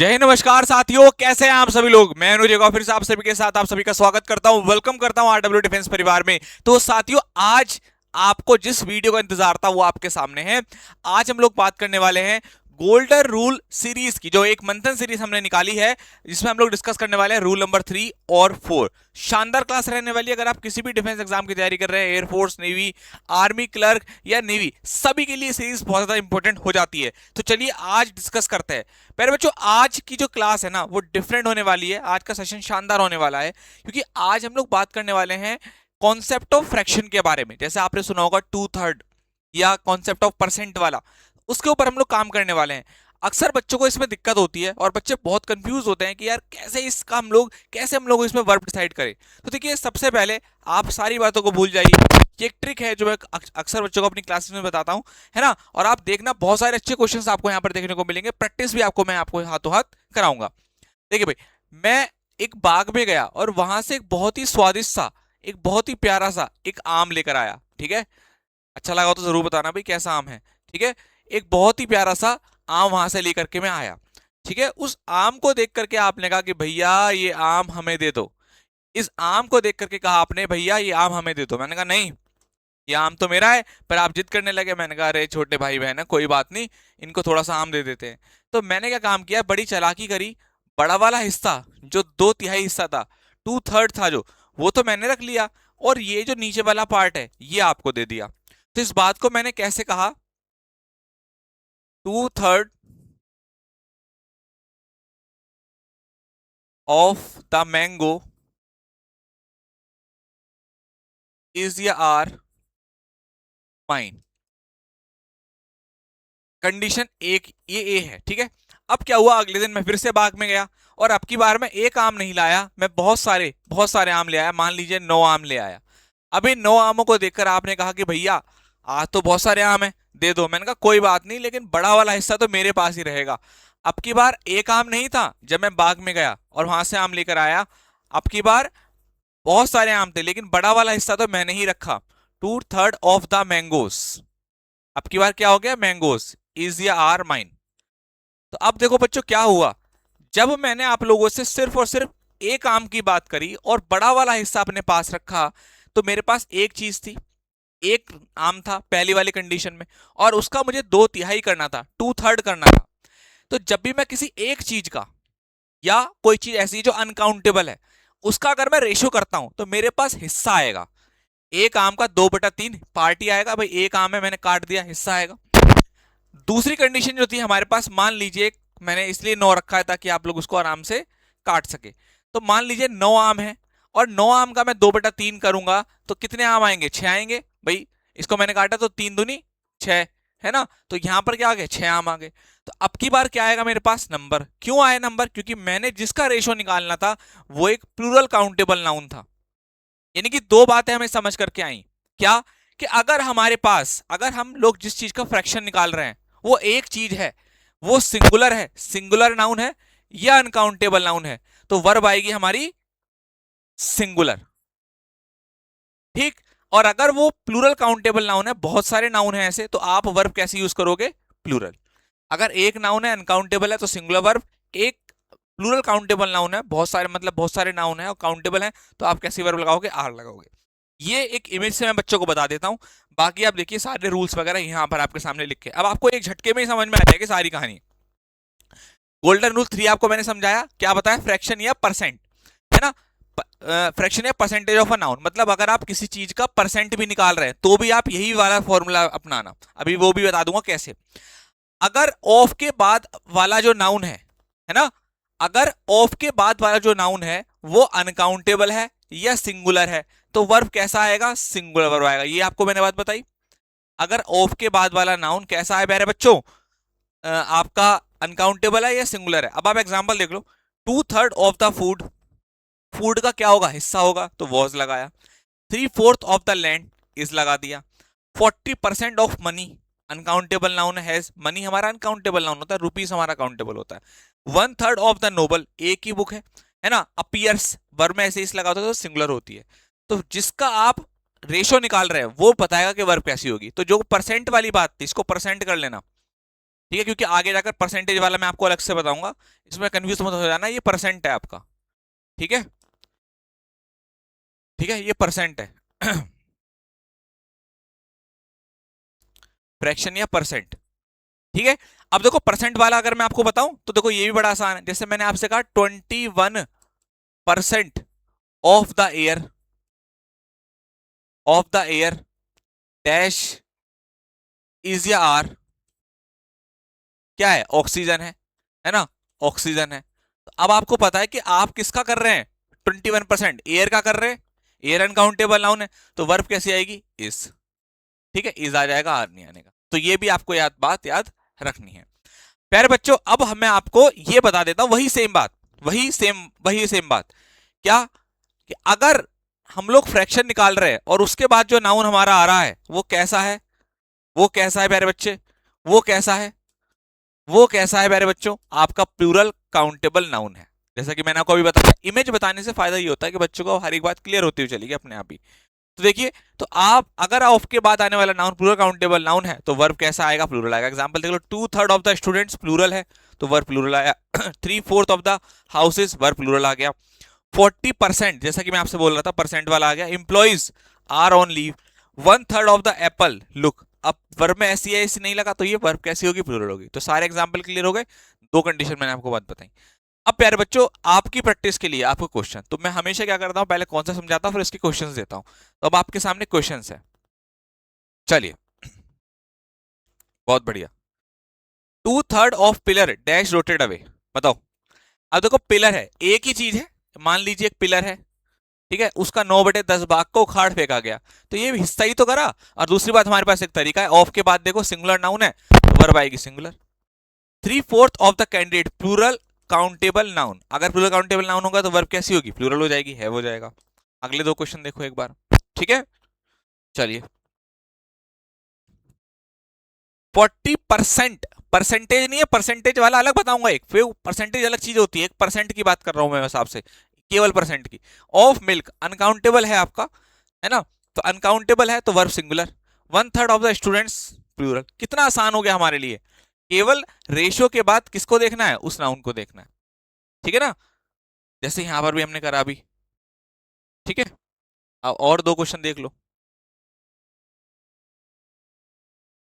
जय हिंद, नमस्कार साथियों, कैसे हैं आप सभी लोग। मैं अनुज एक फिर से आप सभी के साथ आप सभी का स्वागत करता हूं, वेलकम करता हूं आरडब्ल्यू डिफेंस परिवार में। तो साथियों, आज आपको जिस वीडियो का इंतजार था वो आपके सामने है। आज हम लोग बात करने वाले हैं गोल्डन रूल सीरीज की, जो एक मंथन सीरीज हमने निकाली है, जिसमें हम लोग डिस्कस करने वाले हैं रूल नंबर 3 और 4। शानदार क्लास रहने वाली है। अगर आप किसी भी डिफेंस एग्जाम की तैयारी कर रहे हैं, एयरफोर्स, नेवी, आर्मी क्लर्क या नेवी, सभी के लिए सीरीज बहुत ज्यादा इंपॉर्टेंट हो जाती है। तो चलिए आज डिस्कस करते हैं। पहले बच्चों, आज की जो क्लास है ना वो डिफरेंट होने वाली है। आज का सेशन शानदार होने वाला है, क्योंकि आज हम लोग बात करने वाले हैं कॉन्सेप्ट ऑफ फ्रैक्शन के बारे में। जैसे आपने सुना होगा 2/3 या कॉन्सेप्ट ऑफ परसेंट वाला, उसके ऊपर हम लोग काम करने वाले हैं। अक्सर बच्चों को इसमें दिक्कत होती है और बच्चे बहुत कंफ्यूज होते हैं कि यार कैसे हम लोग इसमें वर्ब डिसाइड करें। तो देखिए, सबसे पहले आप सारी बातों को भूल जाइए। ये एक ट्रिक है जो मैं अक्सर बच्चों को अपनी क्लासेस में बताता हूं, है ना। और आप देखना, बहुत सारे अच्छे क्वेश्चंस आपको यहाँ पर देखने को मिलेंगे। प्रैक्टिस भी मैं आपको हाथों हाथ कराऊंगा। देखिए भाई, मैं एक बाग में गया और वहां से एक बहुत ही स्वादिष्ट सा, एक बहुत ही प्यारा सा एक आम लेकर आया। ठीक है, अच्छा लगा तो जरूर बताना भाई कैसा आम है। ठीक है, एक बहुत ही प्यारा सा आम वहां से लेकर के मैं आया। ठीक है, उस आम को देख करके आपने कहा कि भैया ये आम हमें दे दो। इस आम को देख करके कहा आपने, भैया ये आम हमें दे दो। मैंने कहा नहीं, ये आम तो मेरा है। पर आप जिद करने लगे। मैंने कहा अरे छोटे भाई बहन है, कोई बात नहीं, इनको थोड़ा सा आम दे देते हैं। तो मैंने क्या काम किया, बड़ी चालाकी करी। बड़ा वाला हिस्सा, जो 2/3 हिस्सा था, 2/3 था जो, वो तो मैंने रख लिया, और ये जो नीचे वाला पार्ट है ये आपको दे दिया। तो इस बात को मैंने कैसे कहा, 2/3 ऑफ द मैंगो इज या आर माइन। कंडीशन एक, ये ए है। ठीक है, अब क्या हुआ, अगले दिन मैं फिर से बाग में गया और अब की बार मैं एक आम नहीं लाया, मैं बहुत सारे आम ले आया। मान लीजिए 9 आम ले आया। अब इन 9 आमों को देखकर आपने कहा कि भैया आज तो बहुत सारे आम हैं, दे दो। मैंने कहा कोई बात नहीं, लेकिन बड़ा वाला हिस्सा तो मेरे पास ही रहेगा। अब की बार एक आम नहीं था जब मैं बाग में गया और वहां से आम लेकर आया। अब की बार बहुत सारे आम थे, लेकिन बड़ा वाला हिस्सा तो मैंने ही रखा। 2/3 ऑफ द मैंगोस। अब की बार क्या हो गया, मैंगोस इज या आर माइन। तो अब देखो बच्चों क्या हुआ, जब मैंने आप लोगों से सिर्फ और सिर्फ एक आम की बात करी और बड़ा वाला हिस्सा अपने पास रखा, तो मेरे पास एक चीज थी, एक आम था पहली वाली कंडीशन में, और उसका मुझे 2/3 करना था, 2/3 करना था। तो जब भी मैं किसी एक चीज का, या कोई चीज ऐसी जो अनकाउंटेबल है, उसका अगर मैं रेशियो करता हूं तो मेरे पास हिस्सा आएगा। एक आम का 2/3 पार्टी आएगा। भाई एक आम है, मैंने काट दिया, हिस्सा आएगा। दूसरी कंडीशन जो थी हमारे पास, मान लीजिए, मैंने इसलिए 9 रखा है ताकि आप लोग उसको आराम से काट सके। तो मान लीजिए 9 आम है और 9 आम का मैं 2/3 करूंगा तो कितने आम आएंगे, 6 आएंगे। भाई इसको मैंने काटा तो 3 दूनी 6, है ना। तो यहां पर क्या आ गए, 6 आम आ गए। तो अब की बार क्या आएगा मेरे पास, नंबर। क्यों आया नंबर, क्योंकि मैंने जिसका रेशो निकालना था वो एक प्लूरल काउंटेबल नाउन था। यानी कि दो बातें हमें समझ करके आई। क्या, कि अगर हमारे पास, अगर हम लोग जिस चीज का फ्रैक्शन निकाल रहे हैं वो एक चीज है, वो सिंगुलर है, सिंगुलर नाउन है या अनकाउंटेबल नाउन है, तो वर्ब आएगी हमारी सिंगुलर। ठीक। और अगर वो प्लूरल काउंटेबल नाउन है, बहुत सारे नाउन है ऐसे, तो आप वर्ब कैसे यूज करोगे, प्लूरल। अगर एक नाउन है अनकाउंटेबल है तो सिंगुलर वर्ब। एक प्लूरल काउंटेबल नाउन है, बहुत सारे मतलब बहुत सारे नाउन है और काउंटेबल है, तो आप कैसे वर्ब लगाओगे, आर लगाओगे। ये एक इमेज से मैं बच्चों को बता देता हूं। बाकी आप देखिए सारे रूल्स वगैरह यहां पर आपके सामने लिखे, अब आपको एक झटके में ही समझ में आ जाएगी सारी कहानी। गोल्डन रूल 3 आपको मैंने समझाया, क्या बताया, फ्रैक्शन या परसेंट, है ना। फ्रैक्शन या परसेंटेज ऑफ अ नाउन, मतलब अगर आप किसी चीज का परसेंट भी निकाल रहे हैं तो भी आप यही वाला फॉर्मूला अपनाना। अभी वो भी बता दूंगा कैसे। अगर ऑफ के बाद वाला जो नाउन है ना, अगर ऑफ के बाद वाला जो नाउन है वो अनकाउंटेबल है या सिंगुलर है, तो वर्ब कैसा आएगा, सिंगुलर वर्ब आएगा। ये आपको मैंने बात बताई। अगर ऑफ के बाद वाला नाउन कैसा है मेरे बच्चों, आपका अनकाउंटेबल है या सिंगुलर है। अब आप एग्जांपल देख लो, 2/3 ऑफ द फूड, फूड का क्या होगा, हिस्सा होगा, तो वॉज लगाया। 3/4 ऑफ द लैंड इज लगा दिया। 40% ऑफ मनी, अनकाउंटेबल नाउन है, मनी हमारा अनकाउंटेबल नाउन होता है, रुपीस हमारा काउंटेबल होता है। 1/3 ऑफ द नोबल, एक ही बुक है ना। अपीयर्स वर्ब में ऐसे इस लगा होता है तो सिंगुलर होती है। तो जिसका आप रेशो निकाल रहे हैं वो बताएगा कि वर्ब कैसी होगी। तो जो परसेंट वाली बात थी, इसको परसेंट कर लेना। ठीक है, क्योंकि आगे जाकर परसेंटेज वाला मैं आपको अलग से बताऊंगा, इसमें कंफ्यूज मत हो जाना, ये परसेंट है आपका। ठीक है, ठीक है, ये परसेंट है। फ्रैक्शन या परसेंट। ठीक है, अब देखो परसेंट वाला अगर मैं आपको बताऊं तो देखो ये भी बड़ा आसान है। जैसे मैंने आपसे कहा 21% of the air, of the air dash is या आर, क्या है, ऑक्सीजन है ना, ऑक्सीजन है। तो अब आपको पता है कि आप किसका कर रहे हैं, 21% एयर का कर रहे हैं, एयर अनकाउंटेबल नाउन है, तो वर्ब कैसी आएगी, इज। ठीक है, इज आ जाएगा, आर नहीं आने का। तो ये भी आपको बात याद रखनी है। प्यारे बच्चों, अब मैं आपको ये बता देता हूं वही सेम बात, वही सेम बात, क्या कि अगर हम लोग फ्रैक्शन निकाल रहे हैं और उसके बाद जो नाउन हमारा आ रहा है वो कैसा है, वो कैसा है प्यारे बच्चे, वो कैसा है, वो कैसा है प्यारे बच्चों, आपका प्लूरल काउंटेबल नाउन है। जैसा कि मैंने आपको अभी बताया, इमेज बताने से फायदा ये होता है कि बच्चों को हर एक बात क्लियर होती हुई चलेगी अपने आप ही। तो देखिए, तो आप अगर ऑफ के बाद आने वाला नाउन प्लूरल काउंटेबल नाउन है तो वर्ब कैसा आएगा, प्लूरल आएगा। एग्जांपल देख लो, 2/3 ऑफ द स्टूडेंट्स प्लूरल है तो वर्ब प्लूरल आया। 3/4 of the houses, verb plural आ गया। 40%, जैसा कि मैं आपसे बोल रहा था, परसेंट वाला आ गया। Employees are on leave. 1/3 of the apple look. अब वर्ब में ऐसी है, ऐसी नहीं लगा तो ये वर्ब कैसी होगी, प्लूरल होगी। तो सारे एग्जाम्पल क्लियर हो गए, दो कंडीशन मैंने आपको बात बताई। अब प्यारे बच्चों, आपकी प्रैक्टिस के लिए आपको क्वेश्चन, तो मैं हमेशा क्या करता हूं, पहले कॉन्सेप्ट समझाता हूं फिर इसके क्वेश्चंस देता हूं। तो अब आपके सामने क्वेश्चंस है, चलिए, बहुत बढ़िया। 2/3 of pillar dash rotted away, बताओ। अब देखो पिलर है, एक ही चीज है, मान लीजिए एक पिलर है, ठीक है, उसका 9/10 भाग को उखाड़ फेंका गया, तो ये हिस्सा ही तो करा। और दूसरी बात, हमारे पास एक तरीका है, ऑफ के बाद देखो सिंगुलर नाउन है तो वर्ब आएगी singular. 3/4 of the candidate plural countable noun, अगर प्लूरल काउंटेबल नाउन होगा तो वर्ब कैसी होगी, प्लूरल हो जाएगी, है हो जाएगा। अगले दो क्वेश्चन देखो एक बार, ठीक है, चलिए। 40%, परसेंटेज नहीं है, परसेंटेज वाला अलग बताऊंगा, एक फिर परसेंटेज अलग चीज होती है, एक परसेंट की बात कर रहा हूं मैं हिसाब से, केवल परसेंट की। ऑफ मिल्क, अनकाउंटेबल है आपका, है ना, तो अनकाउंटेबल है तो verb singular. 1/3 of the students plural. कितना आसान हो गया हमारे लिए, केवल रेशियो के बाद किसको देखना है, उस नाउन को देखना है। ठीक है ना, जैसे यहां पर भी हमने करा अभी। ठीक है, अब और दो क्वेश्चन देख लो।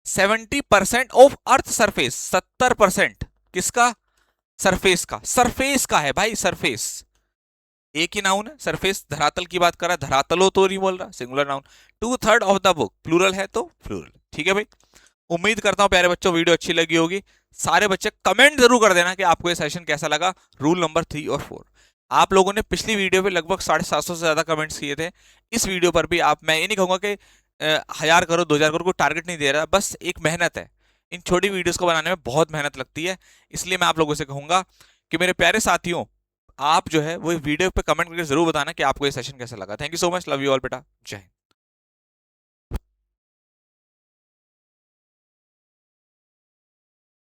70% ऑफ अर्थ सरफेस, 70% किसका, सरफेस का, सरफेस का है भाई, सरफेस एक ही नाउन है, सरफेस धरातल की बात कर रहा है, धरातलो तो नहीं बोल रहा, singular noun. 2/3 of the book plural है तो प्लूरल। ठीक है भाई, उम्मीद करता हूं प्यारे बच्चों वीडियो अच्छी लगी होगी। सारे बच्चे कमेंट जरूर कर देना कि आपको ये सेशन कैसा लगा, रूल नंबर 3 और 4। आप लोगों ने पिछली वीडियो पे लगभग 750 से ज्यादा कमेंट्स किए थे, इस वीडियो पर भी आप, मैं ये नहीं कहूंगा कि 1000 करो 2000 करो, कोई टारगेट नहीं दे रहा, बस एक मेहनत है। इन छोटी वीडियोस को बनाने में बहुत मेहनत लगती है, इसलिए मैं आप लोगों से कहूंगा कि मेरे प्यारे साथियों, आप जो है वो वीडियो पे कमेंट करके जरूर बताना कि आपको ये सेशन कैसा लगा। Thank you so much, love you all बेटा, जय हिंद।